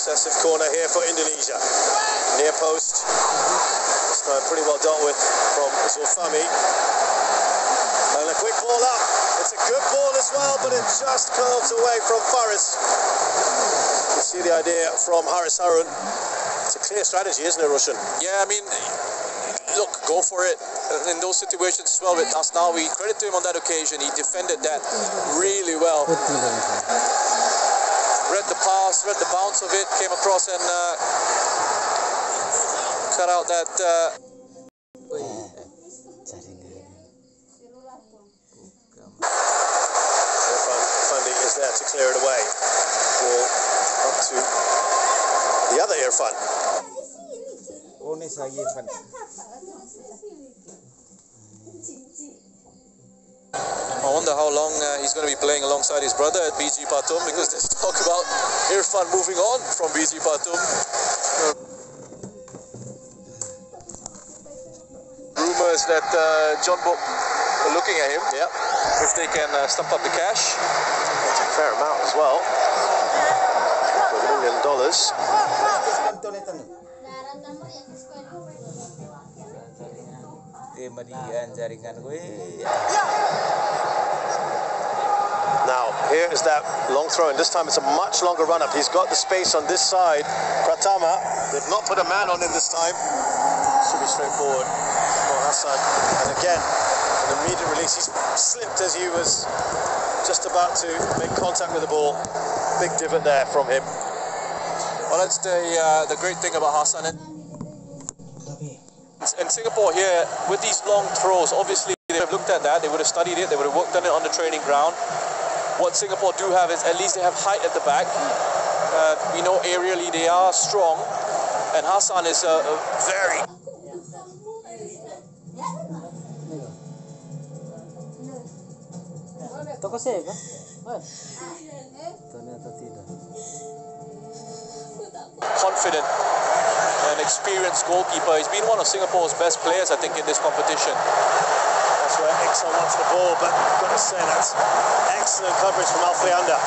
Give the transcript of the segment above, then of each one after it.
Possessive corner here for Indonesia. Near post. This time pretty well dealt with from Zulfami. And a quick ball up. It's a good ball as well, but it just curves away from Faris. You see the idea from Haris Harun. It's a clear strategy, isn't it, Roshan? Yeah, I mean, look, go for it. In those situations as well with Asnawi, credit to him on that occasion. He defended that really well. Read the pass, read the bounce of it, came across and cut out that... Fandi is there to clear it away. Ball up to the other Irfan. I wonder how long he's going to be playing alongside his brother at BG Patum, because there's talk about Irfan moving on from BG Patum. Rumors that John Book are looking at him. Yep. If they can stump up the cash. That's a fair amount as well. $1 million. Now, here is that long throw, and this time it's a much longer run-up. He's got the space on this side. Pratama, they've not put a man on him this time. Should be straightforward for Hassan. And again, an immediate release. He slipped as he was just about to make contact with the ball. Big divot there from him. Well, that's the great thing about Hassan. In Singapore here, with these long throws, obviously they would have looked at that, they would have studied it, they would have worked on it on the training ground. What Singapore do have is at least they have height at the back. We know aerially they are strong, and Hassan is a very... confident and experienced goalkeeper. He's been one of Singapore's best players, I think, in this competition. That's where Iksan wants the ball, but I've got to say that's excellent coverage from Alfianda.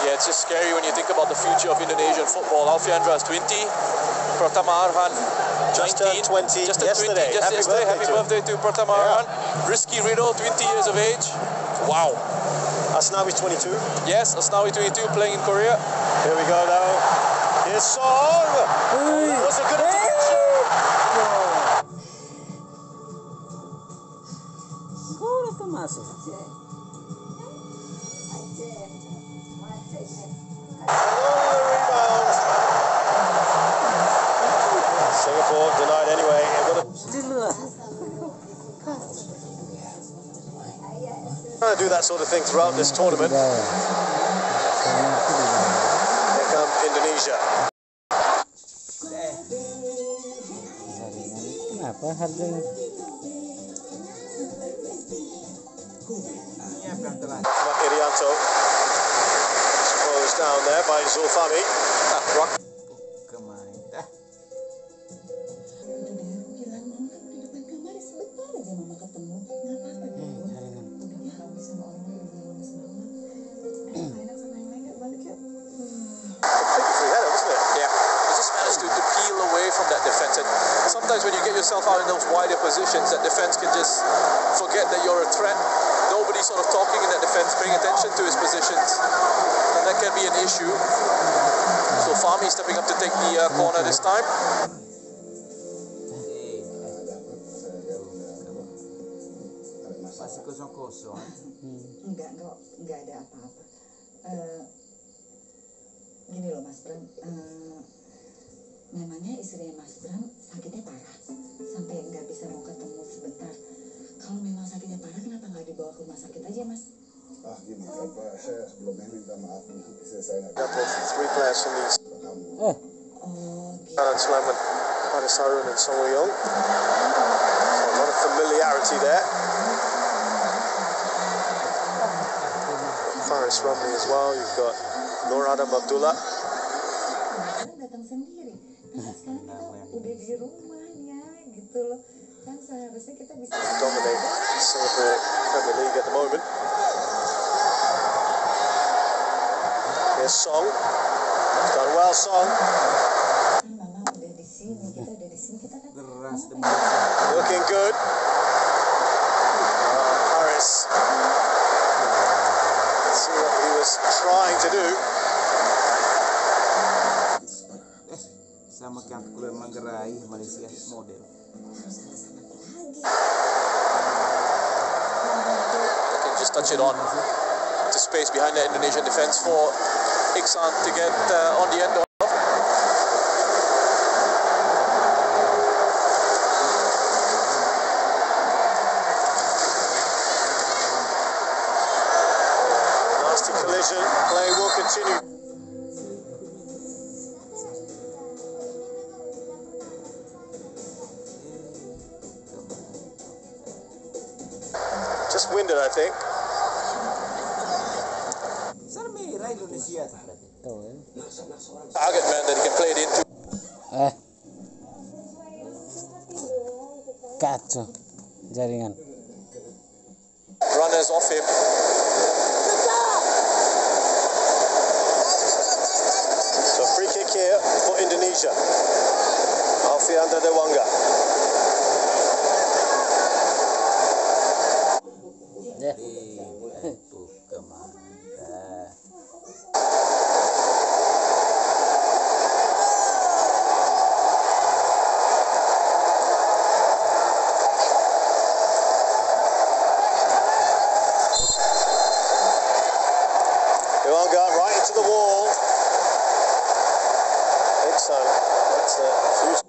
Yeah, it's just scary when you think about the future of Indonesian football. Alfiandra is 20, Pratama Arhan just turned 20 just yesterday. Happy birthday to Pratama Arhan. Rizky Rido, 20 years of age. Wow. Asnawi's 22. Yes, Asnawi 22, playing in Korea. Here we go now. Here's Song. That was a good intervention. Another rebound. Singapore denied anyway. Trying to do that sort of thing throughout this tournament. Here come Indonesia. Irianto closed down there by Zulfami. From that defense, and sometimes when you get yourself out in those wider positions, that defense can just forget that you're a threat. Nobody's sort of talking in that defense, paying attention to his positions, and that can be an issue. So Fahmi stepping up to take the corner this time. Masih kosong-kosong. Enggak ada apa-apa. Gini loh Mas Bram. Memangnya istrinya Mas Bram sakitnya parah sampai nggak bisa mau ketemu sebentar. Kalau memang sakitnya parah, kenapa nggak dibawa ke rumah sakit aja, Mas? Gini, saya sebelumnya minta maaf untuk istri saya nggak. Three players from these. Oh, gitu. Sulaiman, Haris Harun and Song Woo-young. A lot of familiarity there. Faris Ramli as well. You've got Nur Adam Abdullah. Datang sendiri. Nah, sekarang kita udah di rumahnya gitu loh. Kan seharusnya kita bisa dominate Singapore Premier League at the moment. Here's Song. Done well, Song. Mama udah di sini, kita udah di sini, kita kan Keras Looking good. Harris. Let's see what he was trying to do. sama kayak kuliah Manggarai Malaysia model. They can just touch it on to space behind the Indonesian defense for Iksan to get on the end of. Nasty collision. Play will continue. Just winded, I think. Sana merah Indonesia. Target man that he can play it into. Kacau jaringan. Runners off him. So free kick here for Indonesia. Alfianda Dewanga. Dewanga right into the wall. Iksan. That's a huge.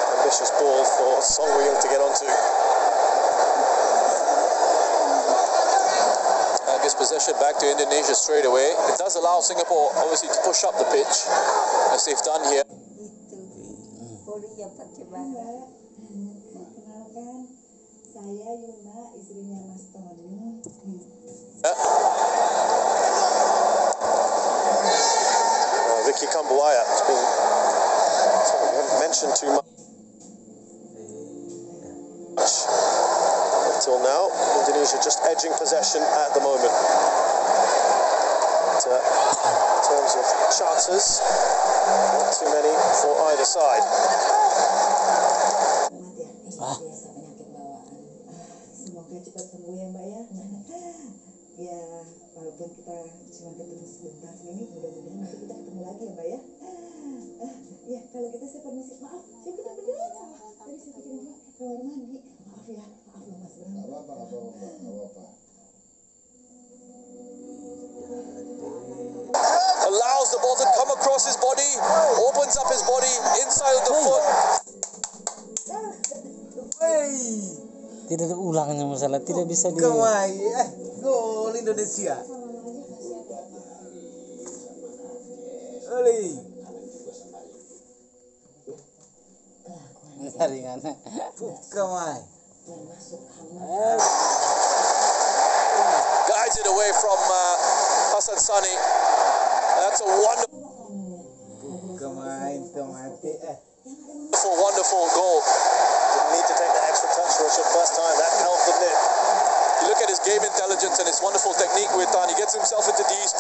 Ambitious ball for Song Woo-young to get onto. Gives possession back to Indonesia straight away. It does allow Singapore obviously to push up the pitch as they've done here. Kenalkan, saya Yuna, istrinya Mas Tony. Vicky Kambuaya. We haven't mentioned too much until now. Indonesia just edging possession at the moment. But, in terms of chances, not too many for either side. Biasa penyakit bawaan. Semoga cepat sembuh ya Mbak ya. Ya, walaupun kita cuma ketemu sebentar ini, mudah-mudahan nanti kita ketemu lagi ya Mbak ya. Ya, kalau kita saya permisi. Maaf, saya benar-benar salah. Tadi saya pikir ini kamar mandi. Maaf ya, maaf loh Mas Bram. Apa-apa. Allows the ball to come across his body, opens up his body inside of the foot. Tidak ada ulangnya masalah, tidak bisa di. Kawai, gol Indonesia. Oli. Jaringan. Kawai. Guides it away from Hassan Sani. That's a wonderful, wonderful goal. Didn't need to take the extra touch for the first time. That helped the net. You look at his game intelligence and his wonderful technique with he gets himself into these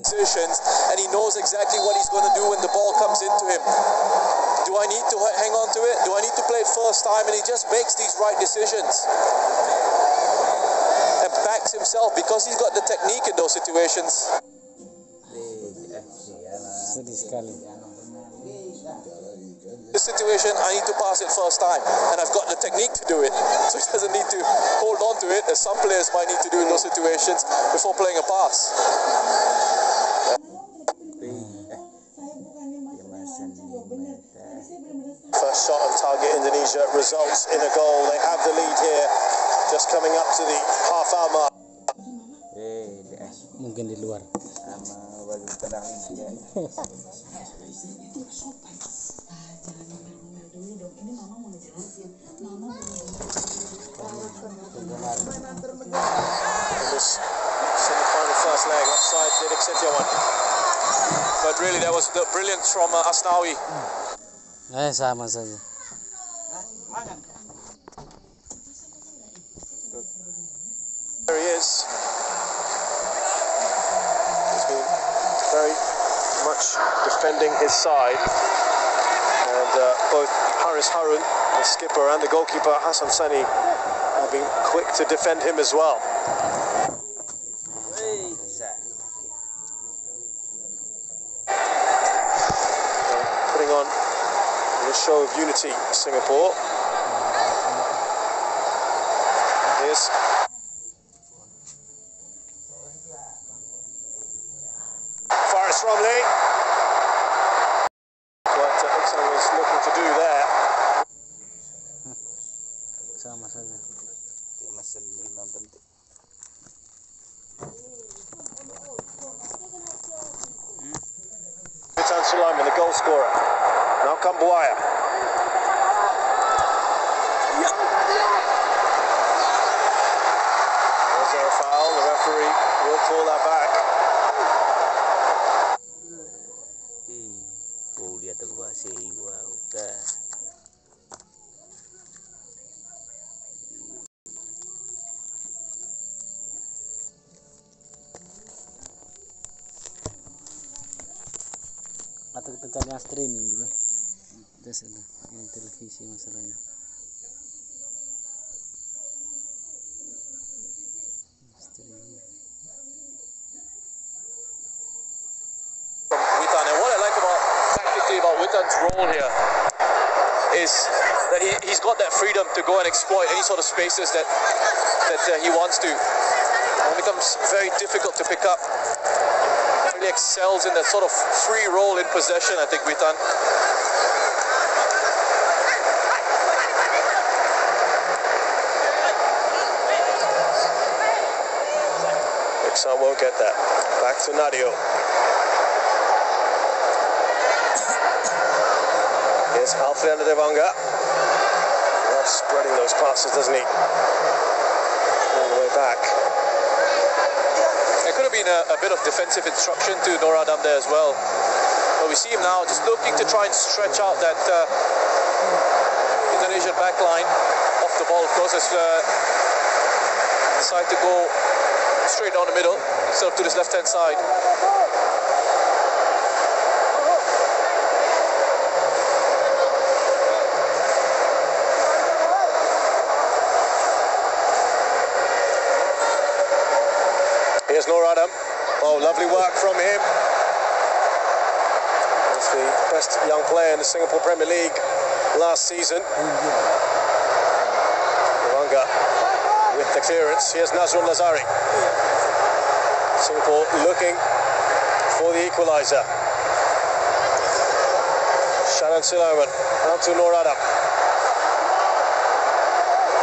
positions, and he knows exactly what he's going to do when the ball comes into him. Do I need to hang on to it? Do I need to play it first time? And he just makes these right decisions and backs himself because he's got the technique in those situations. Sedih sekali. This situation, I need to pass it first time, and I've got the technique to do it, so he doesn't need to hold on to it as some players might need to do in those situations before playing a pass. First shot on target, Indonesia results in a goal. They have the lead here, just coming up to the half-hour mark. Mungkin di luar. Sama baju pedang ini. Jangan ngomel-ngomel dulu dong. Ini Mama mau ngejelasin. Mama benar-benar This Setiawan. But really, that was the brilliance from Asnawi. Sama saja. There he is. He's been very much defending his side. And both Haris Harun, the skipper, and the goalkeeper Hassan Sani have been quick to defend him as well. Putting on a show of unity, Singapore. Here's Faris Romley. What Iksan was looking to do there. Sama saja. Witan Sulaiman, the goal scorer. Now come Buaya. Was there a foul? The referee will call that back. Dia terbasi wow. Atau kita cari yang streaming dulu. Terus ada yang televisi masalahnya. Streaming. Witan, and what I like tactically about Witan's role here is that he's got that freedom to go and exploit any sort of spaces that he wants to. And it becomes very difficult to pick up. Really excels in that sort of free role in possession, I think, Witan. Iksan won't get that. Back to Nadio. Here's Alfredo Devanga. Loves spreading those passes, doesn't he? All the way back. There could have been a bit of defensive instruction to Nur Adam there as well. But we see him now just looking to try and stretch out that Indonesian back line off the ball. Of course, has decided to go straight down the middle instead of to this left-hand side. Here's Nur Adam. Oh, lovely work from him. He's the best young player in the Singapore Premier League last season. Devanga with the clearance. Here's Nazrul Lazari. Singapore looking for the equaliser. Shanan Sulaiman out to Nur Adam.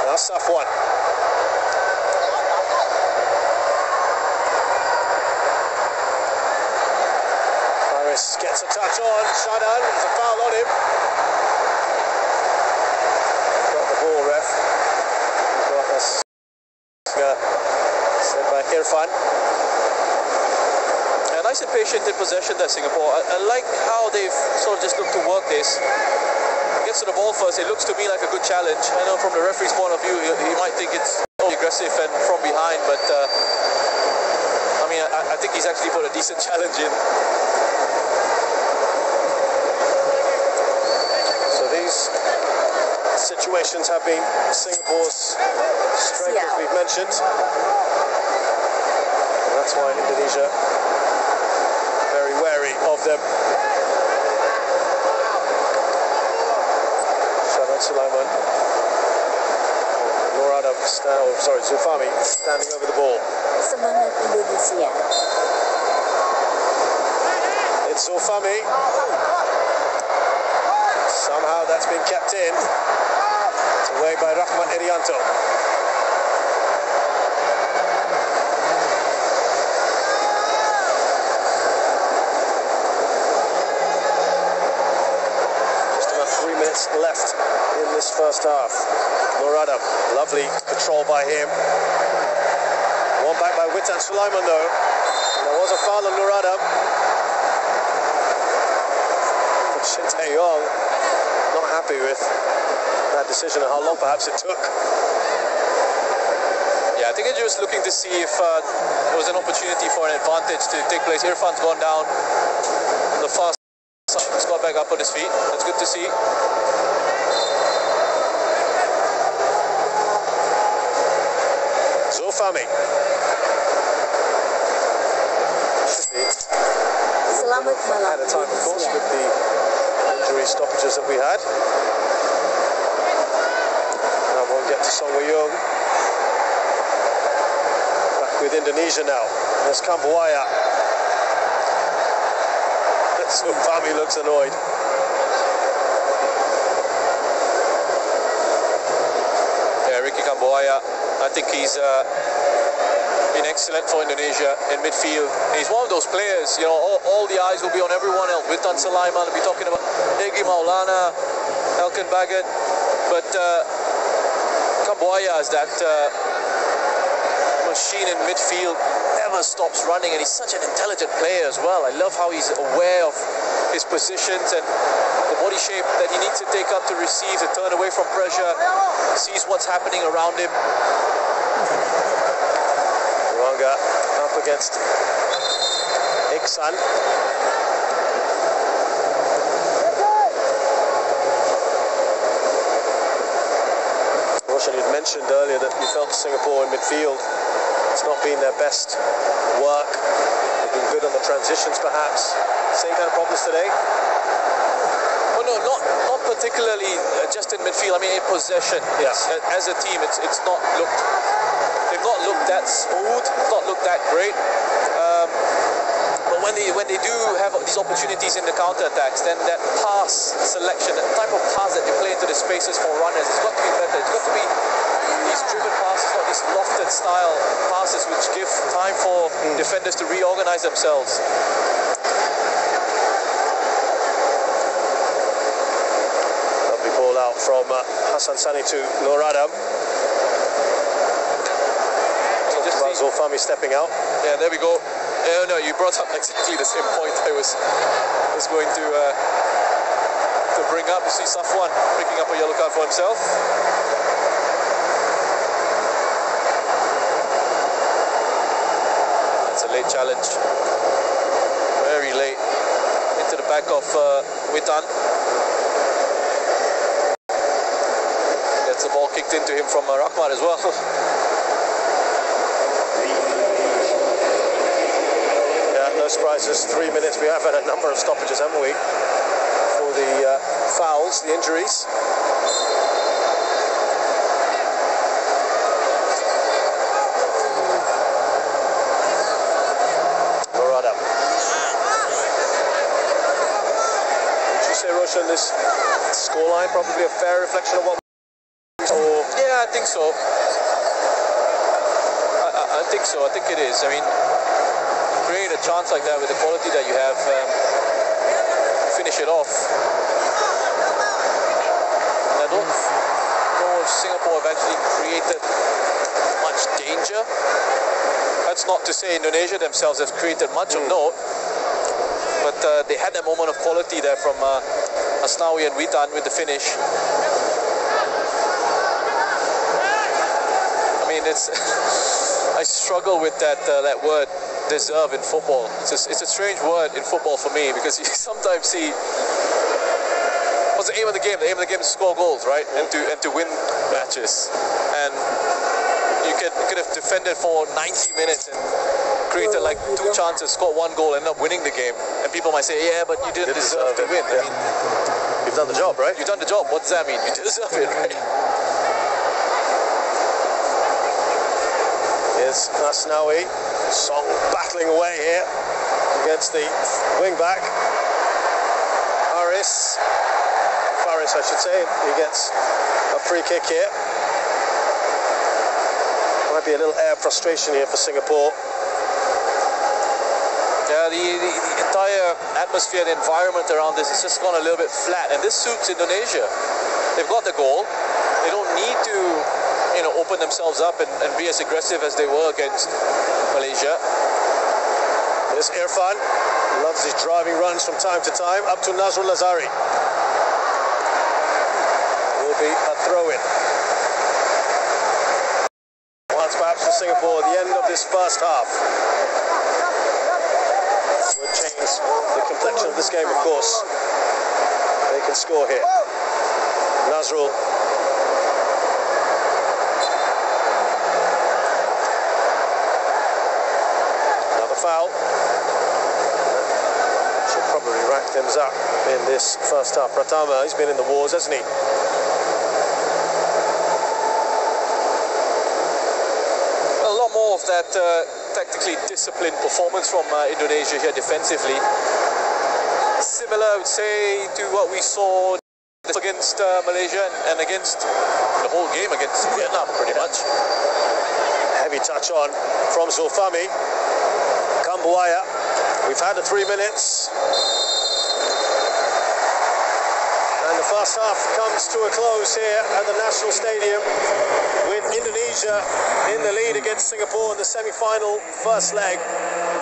Now Safwan. Gets a touch on Shanan. There's a foul on him. Got the ball, ref. Got us set by Irfan. Yeah, nice and patient in possession there, Singapore. I like how they've sort of just looked to work this. Gets to the ball first. It looks to me like a good challenge. I know from the referee's point of view, he might think it's aggressive and from behind, but I mean, I think he's actually put a decent challenge in. Situations have been Singapore's strength, as we've mentioned. And that's why Indonesia very wary of them. Shanan Sulaiman. Nur Adam, Zulfami standing over the ball. Semangat Indonesia. It's Zulfami. Somehow that's been kept in. Away by Rahman Irianto. Just about 3 minutes left in this first half. Nur Adam, lovely control by him. One back by Witan Sulaiman though. There was a foul on Nuradam. Shin Tae-yong not happy with that decision and how long perhaps it took. Yeah, I think they're just looking to see if there was an opportunity for an advantage to take place. Irfan's gone down on the far side. He's got back up on his feet. That's good to see. Zulfami. Selamat malam At a time, of course, Indonesia. with the injury stoppages that we had. Now we'll get to Song Woo-young. Back with Indonesia now. There's Kambuaya. Zulfami looks annoyed. Yeah, Ricky Kambuaya, I think he's been excellent for Indonesia in midfield. He's one of those players, you know, all the eyes will be on everyone else. Witan Sulaiman will be talking about Egy Maulana, Elkan Bagat, but Kambuaya is that machine in midfield, never stops running, and he's such an intelligent player as well. I love how he's aware of his positions and the body shape that he needs to take up to receive, to turn away from pressure, sees what's happening around him. Ruanga up against Iksan. Roshan, you'd mentioned earlier that you felt Singapore in midfield, it's not been their best work. They've been good on the transitions perhaps. Same kind of problems today? Well, no, not particularly just in midfield. I mean, in possession. Yes. As a team, it's not looked. They've not looked that smooth. It's not looked that great. But when they do have these opportunities in the counter attacks, then that pass selection, that type of pass that they play into the spaces for runners, it's got to be better. It's got to be these driven passes, not these lofted style passes, which give time for defenders to reorganize themselves. Lovely ball out from Hassan Sani to Nuradam. Zulfami stepping out. Yeah, there we go. No, you brought up exactly the same point I was going to bring up. You see Safwan picking up a yellow card for himself. It's a late challenge. Very late. Into the back of Witan. Gets the ball kicked into him from Rahman as well. No surprises, 3 minutes. We have had a number of stoppages, haven't we? For the fouls, the injuries. Muradam. Would you say, Roshan, this scoreline probably a fair reflection of what we saw? Yeah, I think so. I think so. I think it is. I mean, create a chance like that with the quality that you have, finish it off. And I don't know if Singapore have actually created much danger. That's not to say Indonesia themselves have created much of note, but they had that moment of quality there from Asnawi and Witan with the finish. I mean, it's I struggle with that word deserve in football. It's a strange word in football for me, because you sometimes see what's the aim of the game? The aim of the game is to score goals, right? And to win matches. And you could have defended for 90 minutes and created like 2 chances, scored 1 goal, and end up winning the game. And people might say, yeah, but you didn't deserve to win. Yeah. I mean, you've done the job, right? You've done the job. What does that mean? You deserve it, right? Here's Asnawi. Song battling away here against the wing-back. Faris, I should say. He gets a free kick here. Might be a little air of frustration here for Singapore. Yeah, the entire atmosphere, the environment around this has just gone a little bit flat, and this suits Indonesia. They've got the goal. They don't need to, open themselves up and be as aggressive as they were against Malaysia. There's Irfan, loves his driving runs from time to time, up to Nazrul Lazari. Will be a throw-in. Once perhaps for Singapore at the end of this first half. Would change the complexion of this game, of course. They can score here. Nazrul. Another foul. Should probably rack things up in this first half. Pratama, he's been in the wars, hasn't he? A lot more of that tactically disciplined performance from Indonesia here defensively. Similar, I would say, to what we saw against Malaysia and against the whole game against Vietnam, pretty much. Heavy touch on from Zulfami. Kambuaya. We've had the 3 minutes. And the first half comes to a close here at the National Stadium with Indonesia in the lead against Singapore in the semi-final first leg.